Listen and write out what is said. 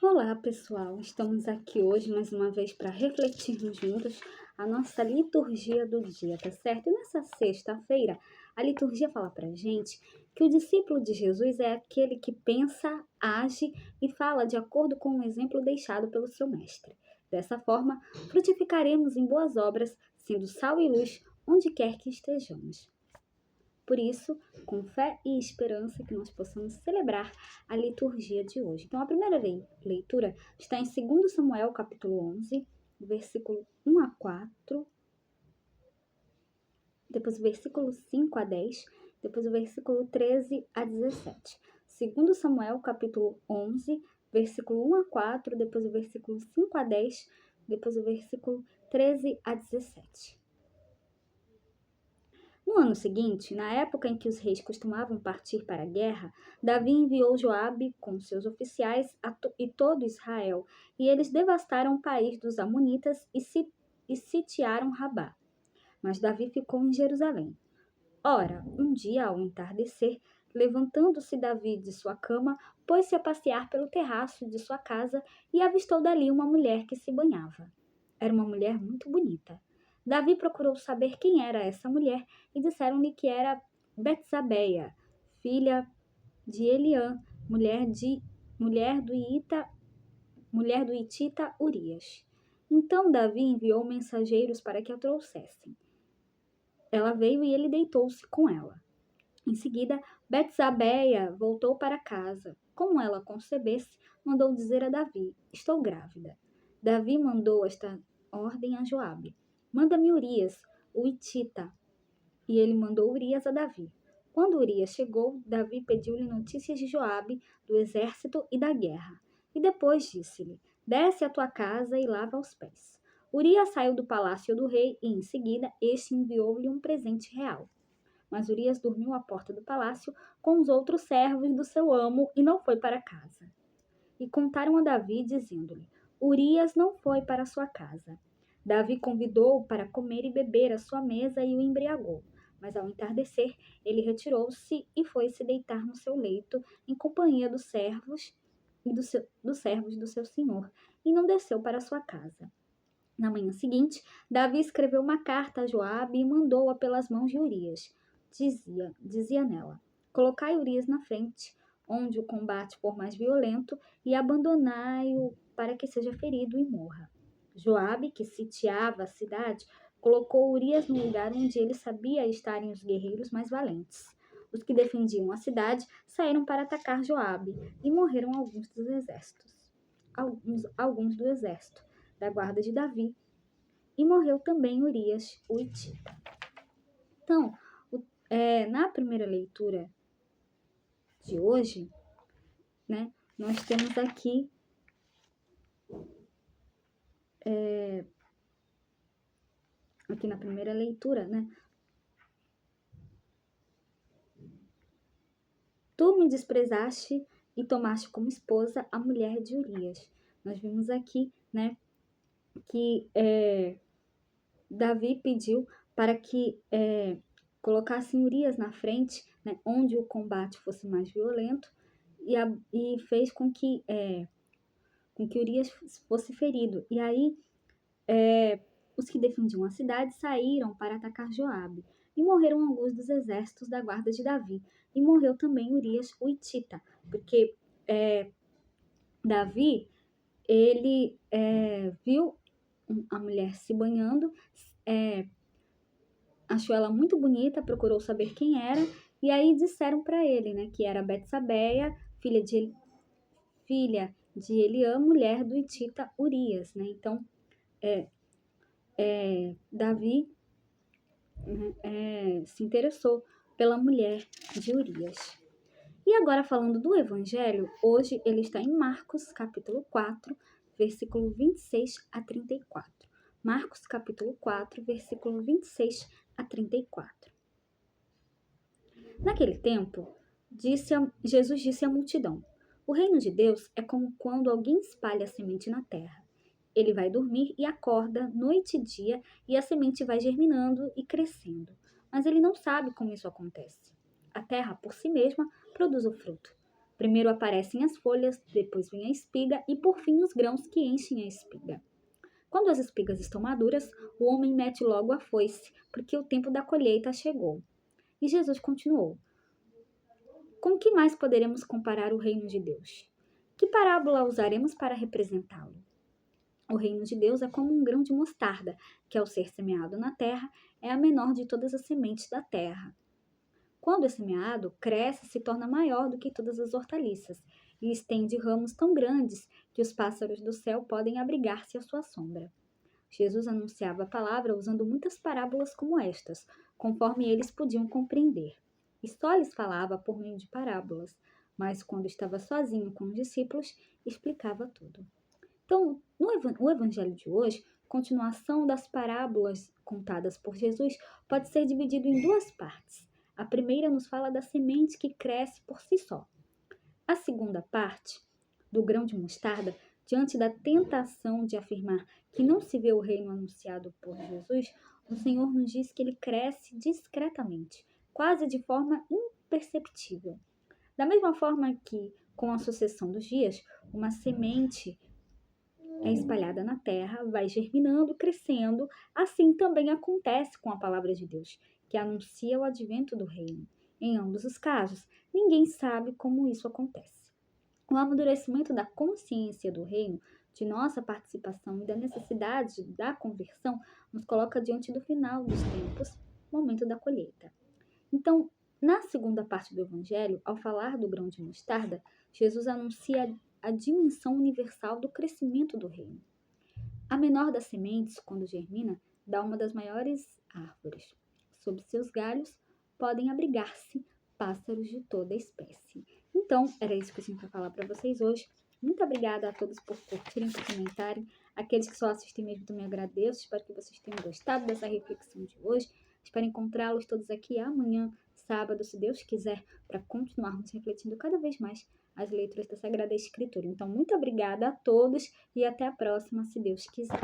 Olá, pessoal! Estamos aqui hoje mais uma vez para refletirmos juntos a nossa liturgia do dia, tá certo? E nessa sexta-feira, a liturgia fala para gente que o discípulo de Jesus é aquele que pensa, age e fala de acordo com o exemplo deixado pelo seu mestre. Dessa forma, frutificaremos em boas obras, sendo sal e luz onde quer que estejamos. Por isso, com fé e esperança, que nós possamos celebrar a liturgia de hoje. Então, a primeira leitura está em 2 Samuel, capítulo 11, versículo 1 a 4, depois o versículo 5 a 10, depois o versículo 13 a 17. 2 Samuel, capítulo 11, versículo 1 a 4, depois o versículo 5 a 10, depois o versículo 13 a 17. No ano seguinte, na época em que os reis costumavam partir para a guerra, Davi enviou Joabe com seus oficiais e todo Israel, e eles devastaram o país dos amonitas e sitiaram Rabá. Mas Davi ficou em Jerusalém. Ora, um dia ao entardecer, levantando-se Davi de sua cama, pôs-se a passear pelo terraço de sua casa e avistou dali uma mulher que se banhava. Era uma mulher muito bonita. Davi procurou saber quem era essa mulher e disseram-lhe que era Betsabeia, filha de Eliã, mulher do Hitita Urias. Então Davi enviou mensageiros para que a trouxessem. Ela veio e ele deitou-se com ela. Em seguida, Betsabeia voltou para casa. Como ela concebesse, mandou dizer a Davi: Estou grávida. Davi mandou esta ordem a Joabe: Manda-me Urias, o Hitita. E ele mandou Urias a Davi. Quando Urias chegou, Davi pediu-lhe notícias de Joabe, do exército e da guerra. E depois disse-lhe: Desce à tua casa e lava os pés. Urias saiu do palácio do rei e, em seguida, este enviou-lhe um presente real. Mas Urias dormiu à porta do palácio com os outros servos do seu amo e não foi para casa. E contaram a Davi, dizendo-lhe: Urias não foi para sua casa. Davi convidou-o para comer e beber à sua mesa e o embriagou. Mas ao entardecer, ele retirou-se e foi se deitar no seu leito, em companhia dos servos do seu senhor, e não desceu para sua casa. Na manhã seguinte, Davi escreveu uma carta a Joabe e mandou-a pelas mãos de Urias. Dizia nela: Colocai Urias na frente, onde o combate for mais violento, e abandonai-o para que seja ferido e morra. Joabe, que sitiava a cidade, colocou Urias no lugar onde ele sabia estarem os guerreiros mais valentes. Os que defendiam a cidade saíram para atacar Joabe, e morreram alguns do exército da guarda de Davi, e morreu também Urias, o Hitita. Então, na primeira leitura de hoje, né, nós temos aqui na primeira leitura, né, tu me desprezaste e tomaste como esposa a mulher de Urias. Nós vimos aqui, né, que Davi pediu para que colocassem Urias na frente, né, onde o combate fosse mais violento, e fez com que Urias fosse ferido. E aí, os que defendiam a cidade saíram para atacar Joabe, e morreram alguns dos exércitos da guarda de Davi, e morreu também Urias, o Hitita, porque Davi, ele viu a mulher se banhando, achou ela muito bonita, procurou saber quem era, e aí disseram para ele, né, que era Betsabeia, filha de Eliã, mulher do Hitita Urias, né? Então, Davi se interessou pela mulher de Urias. E agora, falando do Evangelho, hoje ele está em Marcos, capítulo 4, versículo 26 a 34. Marcos, capítulo 4, versículo 26 a 34. Naquele tempo, Jesus disse à multidão: O reino de Deus é como quando alguém espalha a semente na terra. Ele vai dormir e acorda noite e dia, e a semente vai germinando e crescendo. Mas ele não sabe como isso acontece. A terra, por si mesma, produz o fruto. Primeiro aparecem as folhas, depois vem a espiga e por fim os grãos que enchem a espiga. Quando as espigas estão maduras, o homem mete logo a foice, porque o tempo da colheita chegou. E Jesus continuou: com que mais poderemos comparar o reino de Deus? Que parábola usaremos para representá-lo? O reino de Deus é como um grão de mostarda, que ao ser semeado na terra, é a menor de todas as sementes da terra. Quando é semeado, cresce e se torna maior do que todas as hortaliças, e estende ramos tão grandes que os pássaros do céu podem abrigar-se à sua sombra. Jesus anunciava a palavra usando muitas parábolas como estas, conforme eles podiam compreender. E só lhes falava por meio de parábolas, mas quando estava sozinho com os discípulos, explicava tudo. Então, o evangelho de hoje, continuação das parábolas contadas por Jesus, pode ser dividido em duas partes. A primeira nos fala da semente que cresce por si só. A segunda parte, do grão de mostarda, diante da tentação de afirmar que não se vê o reino anunciado por Jesus, o Senhor nos diz que ele cresce discretamente, quase de forma imperceptível. Da mesma forma que, com a sucessão dos dias, uma semente é espalhada na terra, vai germinando, crescendo, assim também acontece com a palavra de Deus, que anuncia o advento do reino. Em ambos os casos, ninguém sabe como isso acontece. O amadurecimento da consciência do reino, de nossa participação e da necessidade da conversão, nos coloca diante do final dos tempos, momento da colheita. Então, na segunda parte do Evangelho, ao falar do grão de mostarda, Jesus anuncia a dimensão universal do crescimento do reino. A menor das sementes, quando germina, dá uma das maiores árvores. Sob seus galhos podem abrigar-se pássaros de toda espécie. Então, era isso que eu tinha para falar para vocês hoje. Muito obrigada a todos por curtirem, por comentarem. Aqueles que só assistem mesmo também agradeço. Espero que vocês tenham gostado dessa reflexão de hoje. Espero encontrá-los todos aqui amanhã, sábado, se Deus quiser, para continuarmos refletindo cada vez mais as leituras da Sagrada Escritura. Então, muito obrigada a todos e até a próxima, se Deus quiser.